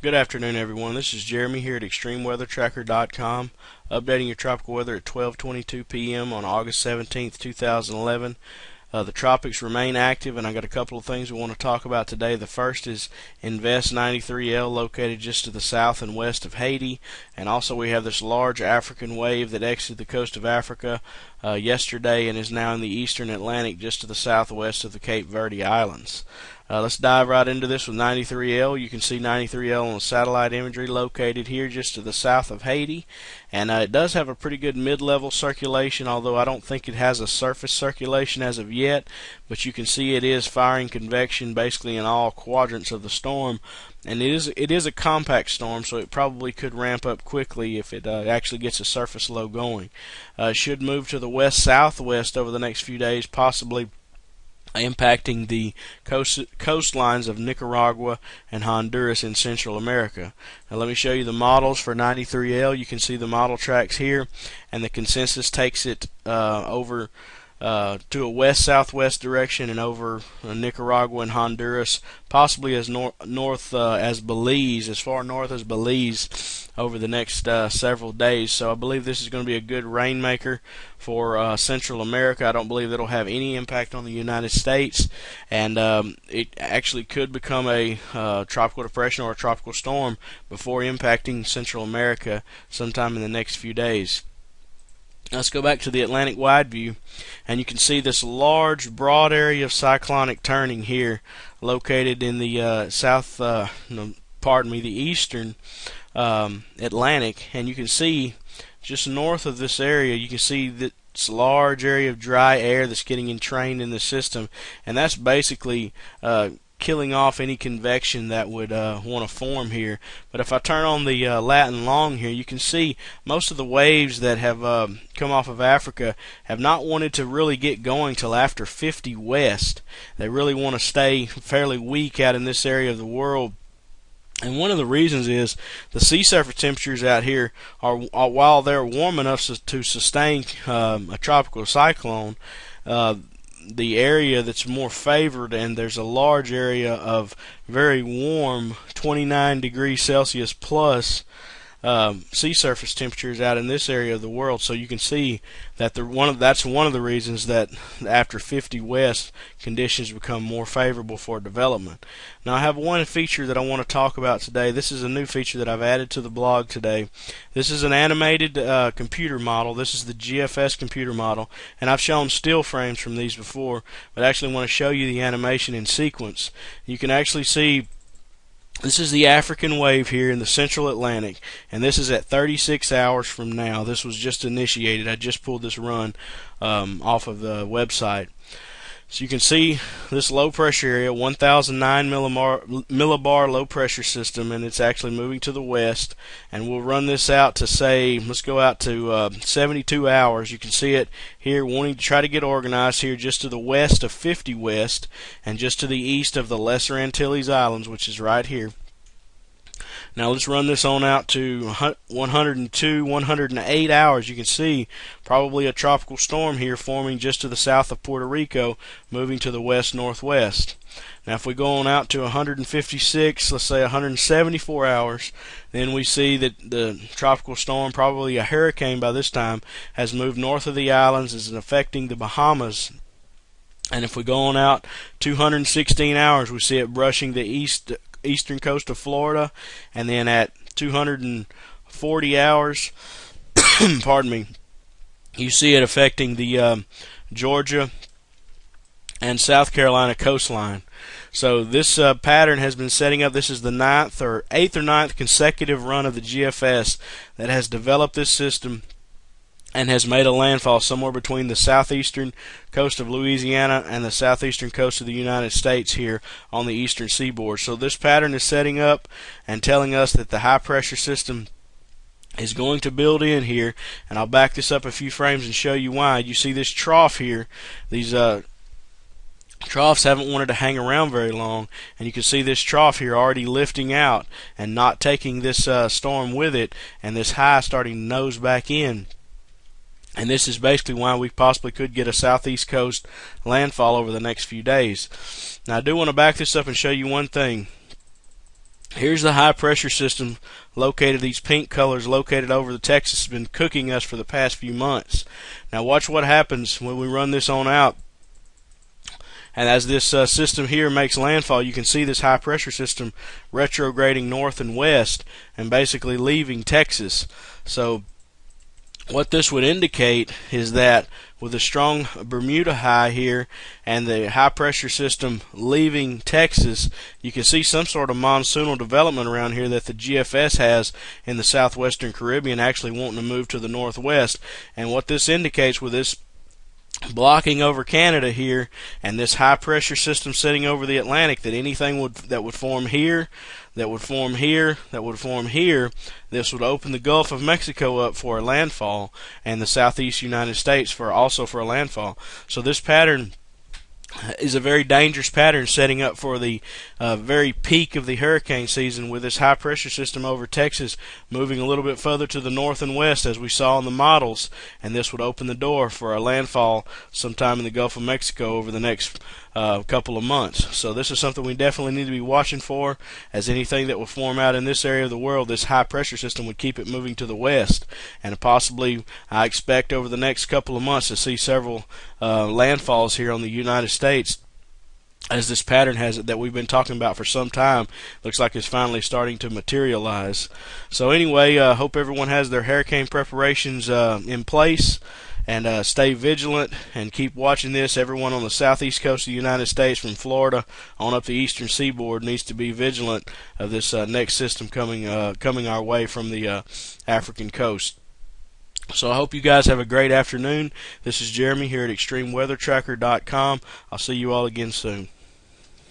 Good afternoon, everyone. This is Jeremy here at ExtremeWeatherTracker.com, updating your tropical weather at 12:22 p.m. on August 17th, 2011. The tropics remain active, and I got a couple of things we want to talk about today. The first is Invest 93L, located just to the south and west of Haiti, and also we have this large African wave that exited the coast of Africa yesterday and is now in the eastern Atlantic just to the southwest of the Cape Verde Islands. Let's dive right into this with 93L. You can see 93L on the satellite imagery located here just to the south of Haiti, and it does have a pretty good mid-level circulation, although I don't think it has a surface circulation as of yet, but you can see it is firing convection basically in all quadrants of the storm, and it is a compact storm, so it probably could ramp up quickly if it actually gets a surface low going. It should move to the west-southwest over the next few days, possibly impacting the coastlines of Nicaragua and Honduras in Central America. Now let me show you the models for 93L. You can see the model tracks here, and the consensus takes it over to a west-southwest direction and over Nicaragua and Honduras, possibly as north as Belize, as far north as Belize over the next several days. So I believe this is going to be a good rainmaker for Central America. I don't believe it'll have any impact on the United States, and it actually could become a tropical depression or a tropical storm before impacting Central America sometime in the next few days. Let's go back to the Atlantic wide view, and you can see this large, broad area of cyclonic turning here, located in the the eastern Atlantic. And you can see just north of this area, you can see this large area of dry air that's getting entrained in the system, and that's basically killing off any convection that would want to form here. But if I turn on the Latin long here, you can see most of the waves that have come off of Africa have not wanted to really get going till after 50 west. They really want to stay fairly weak out in this area of the world. And one of the reasons is the sea surface temperatures out here are while they're warm enough to sustain a tropical cyclone, the area that's more favored, and there's a large area of very warm 29 degrees Celsius plus sea surface temperatures out in this area of the world. So you can see that that's one of the reasons that after 50 west, conditions become more favorable for development. Now I have one feature that I want to talk about today. This is a new feature that I've added to the blog today. This is an animated computer model. This is the GFS computer model, and I've shown still frames from these before, but I actually want to show you the animation in sequence. You can actually see this is the African wave here in the central Atlantic, and this is at 36 hours from now. This was just initiated. I just pulled this run off of the website. So you can see this low pressure area, 1009 millibar low pressure system, and it's actually moving to the west. And we'll run this out to, say, let's go out to 72 hours. You can see it here wanting to try to get organized here just to the west of 50 west and just to the east of the Lesser Antilles Islands, which is right here. Now let's run this on out to 102, 108 hours. You can see probably a tropical storm here forming just to the south of Puerto Rico, moving to the west-northwest. Now if we go on out to 156, let's say 174 hours, then we see that the tropical storm, probably a hurricane by this time, has moved north of the islands, is affecting the Bahamas. And if we go on out 216 hours, we see it brushing the eastern coast of Florida, and then at 240 hours pardon me, you see it affecting the Georgia and South Carolina coastline. So this pattern has been setting up. This is the 8th or 9th consecutive run of the GFS that has developed this system and has made a landfall somewhere between the southeastern coast of Louisiana and the southeastern coast of the United States here on the eastern seaboard. So this pattern is setting up and telling us that the high pressure system is going to build in here, and I'll back this up a few frames and show you why. You see this trough here. These troughs haven't wanted to hang around very long, and you can see this trough here already lifting out and not taking this storm with it, and this high starting to nose back in. And this is basically why we possibly could get a southeast coast landfall over the next few days. Now I do want to back this up and show you one thing. Here's the high pressure system located, these pink colors located over the Texas, has been cooking us for the past few months. Now watch what happens when we run this on out. And as this system here makes landfall, you can see this high pressure system retrograding north and west and basically leaving Texas. So what this would indicate is that with a strong Bermuda high here and the high pressure system leaving Texas, you can see some sort of monsoonal development around here that the GFS has in the southwestern Caribbean actually wanting to move to the northwest. And what this indicates with this blocking over Canada here and this high pressure system sitting over the Atlantic, that anything that would form here, that would form here, that would form here, this would open the Gulf of Mexico up for a landfall, and the southeast United States also for a landfall. So this pattern is a very dangerous pattern setting up for the very peak of the hurricane season, with this high pressure system over Texas moving a little bit further to the north and west as we saw in the models, and this would open the door for a landfall sometime in the Gulf of Mexico over the next couple of months. So this is something we definitely need to be watching for, as anything that will form out in this area of the world, this high pressure system would keep it moving to the west, and possibly I expect over the next couple of months to see several landfalls here on the United States, as this pattern that we've been talking about for some time looks like it's finally starting to materialize. So anyway, hope everyone has their hurricane preparations in place, and stay vigilant and keep watching this. Everyone on the southeast coast of the United States, from Florida on up the eastern seaboard, needs to be vigilant of this next system coming our way from the African coast. So I hope you guys have a great afternoon. This is Jeremy here at ExtremeWeatherTracker.com. I'll see you all again soon.